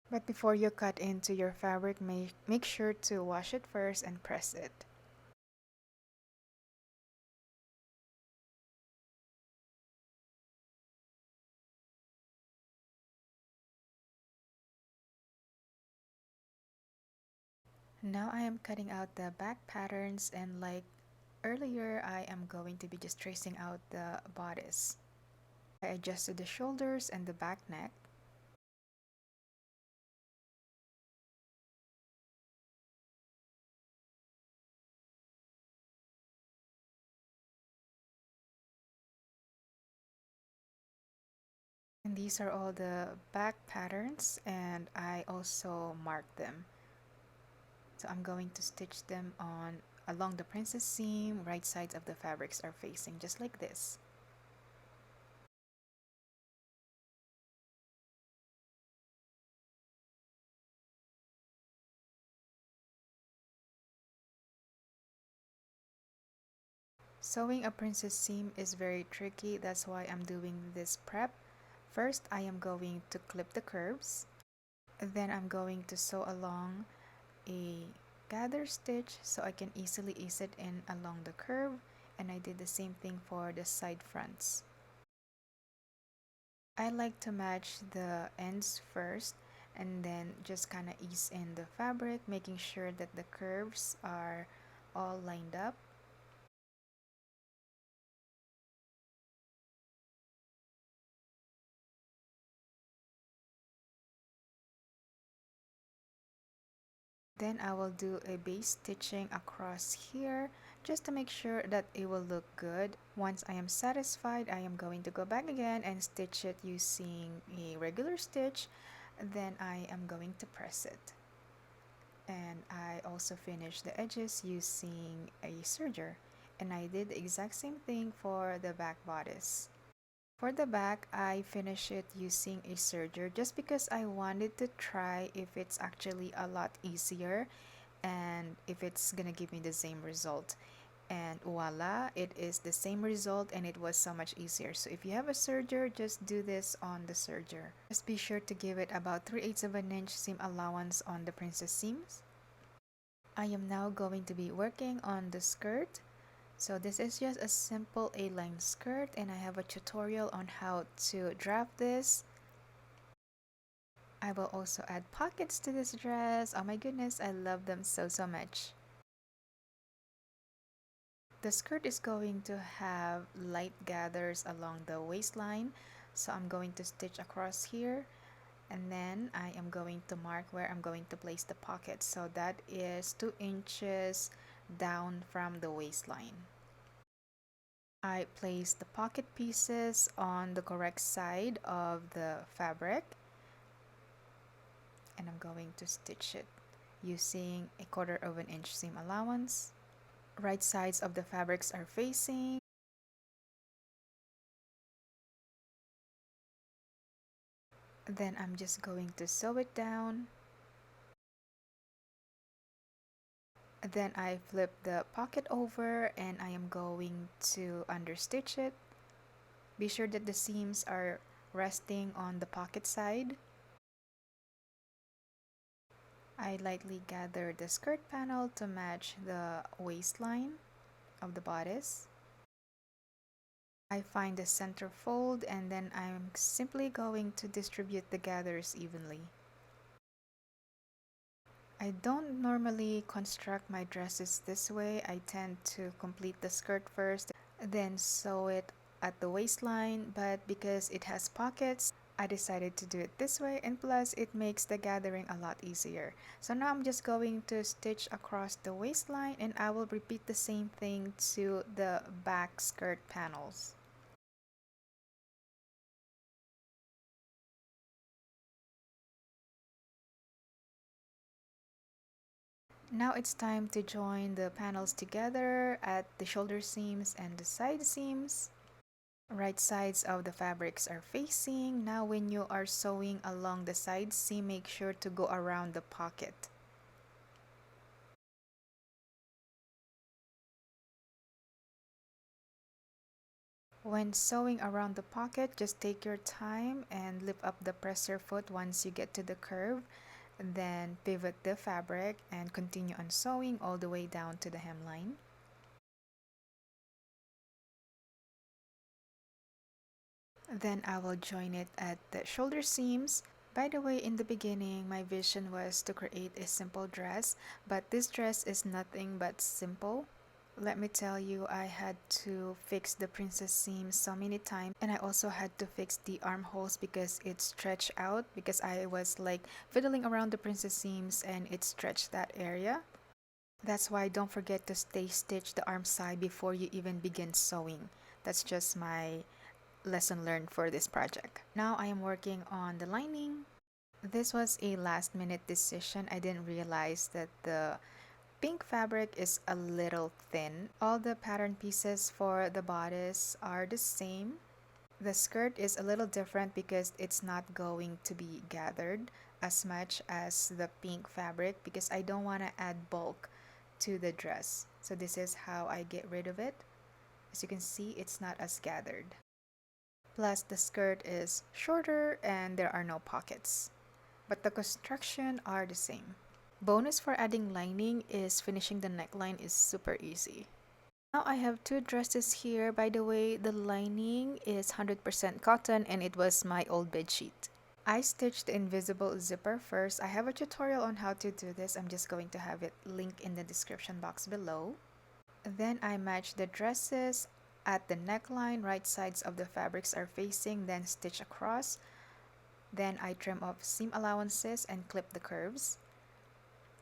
But before you cut into your fabric, make sure to wash it first and press it. Now I am cutting out the back patterns, and like earlier, I am going to be just tracing out the bodice. I adjusted the shoulders and the back neck. And these are all the back patterns, and I also marked them. So I'm going to stitch them on along the princess seam. Right sides of the fabrics are facing just like this. Sewing a princess seam is very tricky, that's why I'm doing this prep. First, I am going to clip the curves. Then I'm going to sew along a gather stitch so I can easily ease it in along the curve, and I did the same thing for the side fronts. I like to match the ends first and then just kind of ease in the fabric, making sure that the curves are all lined up. Then I will do a base stitching across here just to make sure that it will look good. Once I am satisfied, I am going to go back again and stitch it using a regular stitch. Then I am going to press it. And I also finished the edges using a serger. And I did the exact same thing for the back bodice. For the back, I finished it using a serger just because I wanted to try if it's actually a lot easier and if it's gonna give me the same result. And voila, it is the same result and it was so much easier. So if you have a serger, just do this on the serger. Just be sure to give it about 3/8 of an inch seam allowance on the princess seams. I am now going to be working on the skirt. So this is just a simple A-line skirt, and I have a tutorial on how to draft this. I will also add pockets to this dress. Oh my goodness, I love them so much. The skirt is going to have light gathers along the waistline, so I'm going to stitch across here, and then I am going to mark where I'm going to place the pocket. So that is 2 inches down from the waistline. I place the pocket pieces on the correct side of the fabric, and I'm going to stitch it using a 1/4 of an inch seam allowance. Right sides of the fabrics are facing. Then I'm just going to sew it down. Then I flip the pocket over and I am going to understitch it. Be sure that the seams are resting on the pocket side. I lightly gather the skirt panel to match the waistline of the bodice. I find the center fold and then I'm simply going to distribute the gathers evenly. I don't normally construct my dresses this way. I tend to complete the skirt first, then sew it at the waistline, but because it has pockets, I decided to do it this way, and plus it makes the gathering a lot easier. So now I'm just going to stitch across the waistline, and I will repeat the same thing to the back skirt panels. Now it's time to join the panels together at the shoulder seams and the side seams. Right sides of the fabrics are facing. Now when you are sewing along the side seam, make sure to go around the pocket. When sewing around the pocket, just take your time and lift up the presser foot once you get to the curve. Then pivot the fabric and continue on sewing all the way down to the hemline. Then I will join it at the shoulder seams. By the way, in the beginning, my vision was to create a simple dress, but this dress is nothing but simple. Let me tell you, I had to fix the princess seam so many times, and I also had to fix the armholes because it stretched out because I was like fiddling around the princess seams and it stretched that area. That's why don't forget to stay stitch the arm side before you even begin sewing. That's just my lesson learned for this project. Now I am working on the lining. This was a last minute decision. I didn't realize that the pink fabric is a little thin. All the pattern pieces for the bodice are the same. The skirt is a little different because it's not going to be gathered as much as the pink fabric because I don't want to add bulk to the dress. So this is how I get rid of it. As you can see, it's not as gathered. Plus the skirt is shorter and there are no pockets. But the construction are the same. Bonus for adding lining is finishing the neckline is super easy. Now I have two dresses here. By the way, the lining is 100% cotton and it was my old bedsheet. I stitched the invisible zipper first. I have a tutorial on how to do this. I'm just going to have it linked in the description box below. Then I match the dresses at the neckline. Right sides of the fabrics are facing, then stitch across. Then I trim off seam allowances and clip the curves.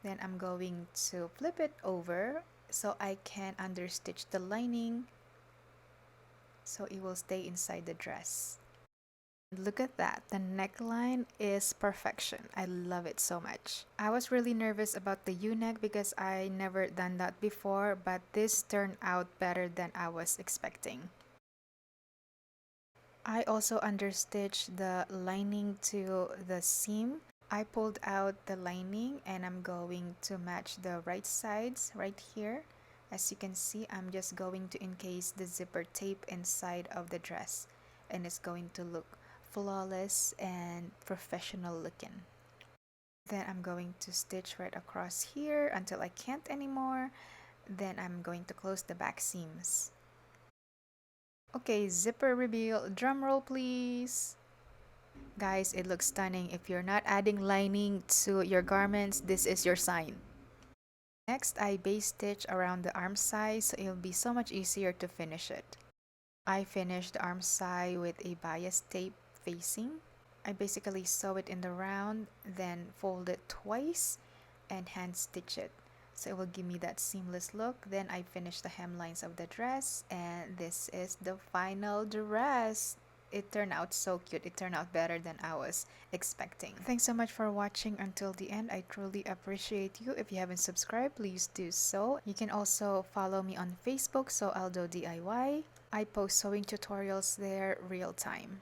Then I'm going to flip it over so I can understitch the lining so it will stay inside the dress. Look at that, the neckline is perfection. I love it so much. I was really nervous about the U-neck because I never done that before, but this turned out better than I was expecting. I also understitched the lining to the seam. I pulled out the lining and I'm going to match the right sides right here. As you can see, I'm just going to encase the zipper tape inside of the dress and it's going to look flawless and professional looking. Then I'm going to stitch right across here until I can't anymore. Then I'm going to close the back seams. Okay, zipper reveal. Drum roll please. Guys, it looks stunning. If you're not adding lining to your garments, this is your sign. Next, I base stitch around the arm side so it'll be so much easier to finish it. I finished the arm side with a bias tape facing. I basically sew it in the round, then fold it twice and hand stitch it. So it will give me that seamless look. Then I finish the hemlines of the dress and this is the final dress. It turned out so cute. It turned out better than I was expecting. Thanks so much for watching until the end. I truly appreciate you. If you haven't subscribed, please do so. You can also follow me on Facebook, so Aldo DIY. I post sewing tutorials there real time.